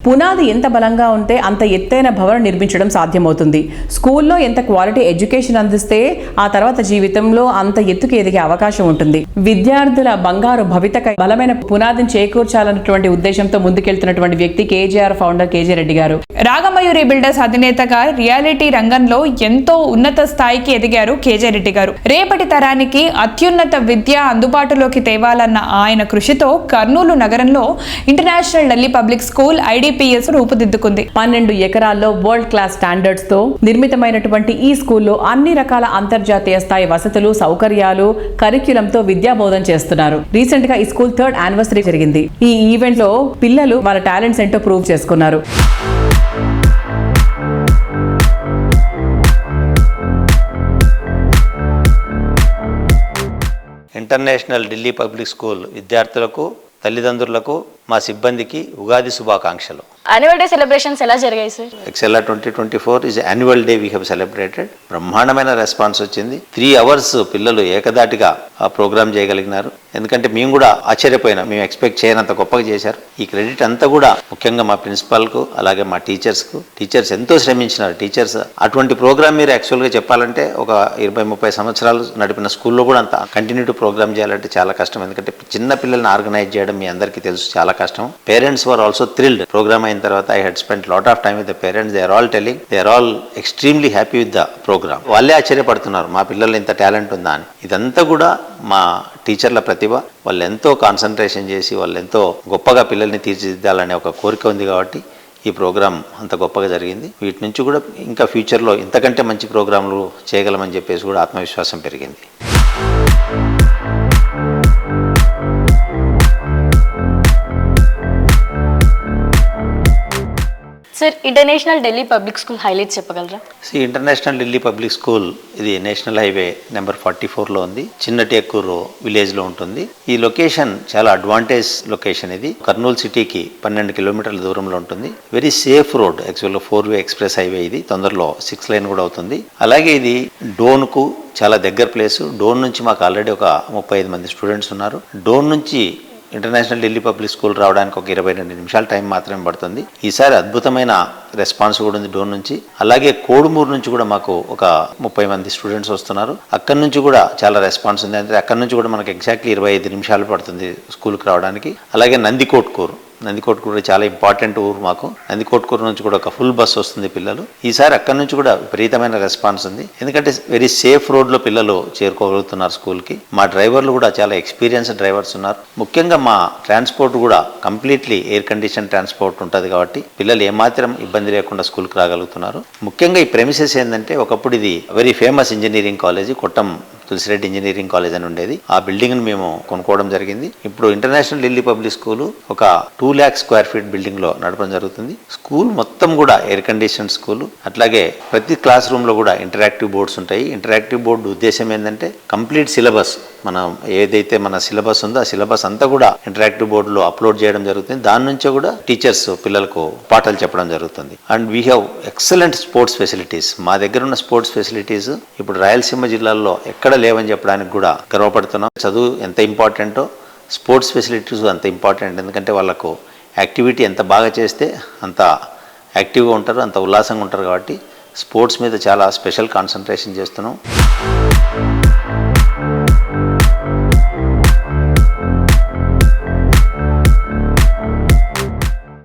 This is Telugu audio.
పునాది ఎంత బలంగా ఉంటే అంత ఎత్తైన భవనం నిర్మించడం సాధ్యమవుతుంది. స్కూల్లో ఎంత క్వాలిటీ ఎడ్యుకేషన్ అందిస్తే ఆ తర్వాత జీవితంలో అంత ఎత్తుకు ఎదిగే అవకాశం ఉంటుంది. విద్యార్థుల బంగారు భవితకై బలమైన పునాదిని చేకూర్చాలన్నటువంటి ఉద్దేశంతో ముందుకెళ్తున్నటువంటి వ్యక్తి కేజీఆర్ ఫౌండర్ కేజీ రెడ్డి గారు. రాగమయూరి బిల్డర్స్ అధినేతగా రియాలిటీ రంగంలో ఎంతో ఉన్నత స్థాయికి ఎదిగారు కేజీ రెడ్డి గారు. రేపటి తరానికి అత్యున్నత విద్య అందుబాటులోకి తేవాలన్న ఆయన కృషితో కర్నూలు నగరంలో international Delhi public school IDPS రూపుదిద్దుకుంది. 12 ఎకరాల్లో వరల్డ్ క్లాస్ స్టాండర్డ్స్ తో నిర్మితమైనటువంటి ఈ స్కూల్లో అన్ని రకాల అంతర్జాతీయ స్థాయి వసతులు, సౌకర్యాలు, కరిక్యులంతో విద్యాబోధన చేస్తున్నారు. రీసెంట్ గా ఈ స్కూల్ 3rd యానివర్సరీ జరిగింది. ఈ ఈవెంట్ లో పిల్లలు వాళ్ళ టాలెంట్స్ ఏంటో ప్రూవ్ చేసుకున్నారు. ఇంటర్నేషనల్ ఢిల్లీ పబ్లిక్ స్కూల్ విద్యార్థులకు, తల్లిదండ్రులకు, మా సిబ్బందికి ఉగాది శుభాకాంక్షలు. యాన్యువల్ డే సెలబ్రేషన్స్ ఎలా జరిగాయి సార్? ఎక్సెల్లా 2024 is annual day we have celebrated. బ్రహ్మాండమైన రెస్పాన్స్ వచ్చింది. 3 hours పిల్లలు ఏకదాటిగా ఆ ప్రోగ్రామ్ చేయగలిగినారు. ఎందుకంటే మేము కూడా ఆశ్చర్యపోయినాం, మేము ఎక్స్పెక్ట్ చేయనంత గొప్పగా చేశారు. ఈ క్రెడిట్ అంతా కూడా ముఖ్యంగా మా ప్రిన్సిపాల్కు, అలాగే మా టీచర్స్కు. టీచర్స్ ఎంతో శ్రమించినారు. టీచర్స్ అటువంటి ప్రోగ్రామ్ మీరు యాక్చువల్గా చెప్పాలంటే ఒక 20-30 సంవత్సరాలు నడిపిన స్కూల్లో కూడా అంత కంటిన్యూ ప్రోగ్రామ్ చేయాలంటే చాలా కష్టం. ఎందుకంటే చిన్న పిల్లల్ని ఆర్గనైజ్ చేయడం మీ అందరికీ తెలుసు చాలా కష్టం. Parents were also thrilled. Program అయిన తర్వాత I had spent lot of time with the parents. They are all telling they are all extremely happy with the program. వాళ్ళే ఆశ్చర్యపడుతున్నారు మా పిల్లలు ఇంత టాలెంట్ ఉందా అని. ఇదంతా కూడా మా టీచర్ల ప్రతిభ. వాళ్ళు ఎంతో కాన్సన్ట్రేషన్ చేసి వాళ్ళు ఎంతో గొప్పగా పిల్లల్ని తీర్చిదిద్దాలనే ఒక కోరిక ఉంది కాబట్టి ఈ ప్రోగ్రామ్ అంత గొప్పగా జరిగింది. వీటి నుంచి కూడా ఇంకా ఫ్యూచర్లో ఇంతకంటే మంచి ప్రోగ్రాంలు చేయగలమని చెప్పేసి కూడా ఆత్మవిశ్వాసం పెరిగింది. Sir, international Delhi public school highlights చెప్పగలరా? ఇంటర్నేషనల్ ఢిల్లీ పబ్లిక్ స్కూల్ ఇది నేషనల్ హైవే నెంబర్ 44లో ఉంది. చిన్న టేకూరు విలేజ్లో ఉంటుంది. ఈ లొకేషన్ చాలా అడ్వాంటేజ్ లొకేషన్. ఇది కర్నూలు సిటీకి 12 కిలోమీటర్ల దూరంలో ఉంటుంది. Very safe road. యాక్చువల్గా 4-way ఎక్స్ప్రెస్ హైవే ఇది. తొందరలో 6 lane కూడా అవుతుంది. అలాగే ఇది డోన్కు చాలా దగ్గర ప్లేసు. డోన్ నుంచి మాకు ఆల్రెడీ ఒక 35 మంది స్టూడెంట్స్ ఉన్నారు. డోన్ నుంచి ఇంటర్నేషనల్ ఢిల్లీ పబ్లిక్ స్కూల్ రావడానికి ఒక 22 నిమిషాల టైం మాత్రమే పడుతుంది. ఈసారి అద్భుతమైన రెస్పాన్స్ కూడా ఉంది డోన్ నుంచి. అలాగే కోడుమూరు నుంచి కూడా మాకు ఒక 30 మంది స్టూడెంట్స్ వస్తున్నారు. అక్కడి నుంచి కూడా చాలా రెస్పాన్స్ ఉంది. అంటే అక్కడి నుంచి కూడా మనకు ఎగ్జాక్ట్లీ 25 నిమిషాలు పడుతుంది స్కూల్కి రావడానికి. అలాగే నందికోట్కూరు కూడా చాలా ఇంపార్టెంట్ ఊరు మాకు. నందికోట్కూరు నుంచి కూడా ఒక ఫుల్ బస్ వస్తుంది పిల్లలు. ఈసారి అక్కడి నుంచి కూడా విపరీతమైన రెస్పాన్స్ ఉంది. ఎందుకంటే వెరీ సేఫ్ రోడ్లో పిల్లలు చేరుకోగలుగుతున్నారు స్కూల్కి. మా డ్రైవర్లు కూడా చాలా ఎక్స్పీరియన్స్డ్ డ్రైవర్స్ ఉన్నారు. ముఖ్యంగా మా ట్రాన్స్పోర్ట్ కూడా కంప్లీట్లీ ఎయిర్ కండిషన్ ట్రాన్స్పోర్ట్ ఉంటుంది కాబట్టి పిల్లలు ఏమాత్రం ఇబ్బంది లేకుండా స్కూల్కి రాగలుగుతున్నారు. ముఖ్యంగా ఈ ప్రెమిసెస్ ఏంటంటే ఒకప్పుడు ఇది వెరీ ఫేమస్ ఇంజనీరింగ్ కాలేజీ, కొట్టం తులసిరెడ్డి ఇంజనీరింగ్ కాలేజ్ అని ఉండేది. ఆ బిల్డింగ్ని మేము కొనుక్కోవడం జరిగింది. ఇప్పుడు ఇంటర్నేషనల్ ఢిల్లీ పబ్లిక్ స్కూల్ ఒక 2 lakh square feet బిల్డింగ్లో నడపడం జరుగుతుంది. స్కూల్ మొత్తం కూడా ఎయిర్ కండిషన్ స్కూల్. అట్లాగే ప్రతి క్లాస్ రూమ్లో కూడా ఇంటరాక్టివ్ బోర్డ్స్ ఉంటాయి. ఇంటరాక్టివ్ బోర్డు ఉద్దేశం ఏంటంటే కంప్లీట్ సిలబస్, మనం ఏదైతే మన సిలబస్ ఉందో ఆ సిలబస్ అంతా కూడా ఇంటరాక్టివ్ బోర్డులో అప్లోడ్ చేయడం జరుగుతుంది. దాని నుంచే కూడా టీచర్స్ పిల్లలకు పాఠాలు చెప్పడం జరుగుతుంది. And we have excellent sports facilities. మా దగ్గర ఉన్న స్పోర్ట్స్ ఫెసిలిటీస్ ఇప్పుడు రాయలసీమ జిల్లాలో ఎక్కడ లేవని చెప్పడానికి కూడా గర్వపడుతున్నాం. చదువు ఎంత ఇంపార్టెంటో స్పోర్ట్స్ ఫెసిలిటీస్ అంత ఇంపార్టెంట్. ఎందుకంటే వాళ్ళకు యాక్టివిటీ ఎంత బాగా చేస్తే అంత యాక్టివ్గా ఉంటారు, అంత ఉల్లాసంగా ఉంటారు. కాబట్టి స్పోర్ట్స్ మీద చాలా స్పెషల్ కాన్సన్ట్రేషన్ చేస్తున్నాం.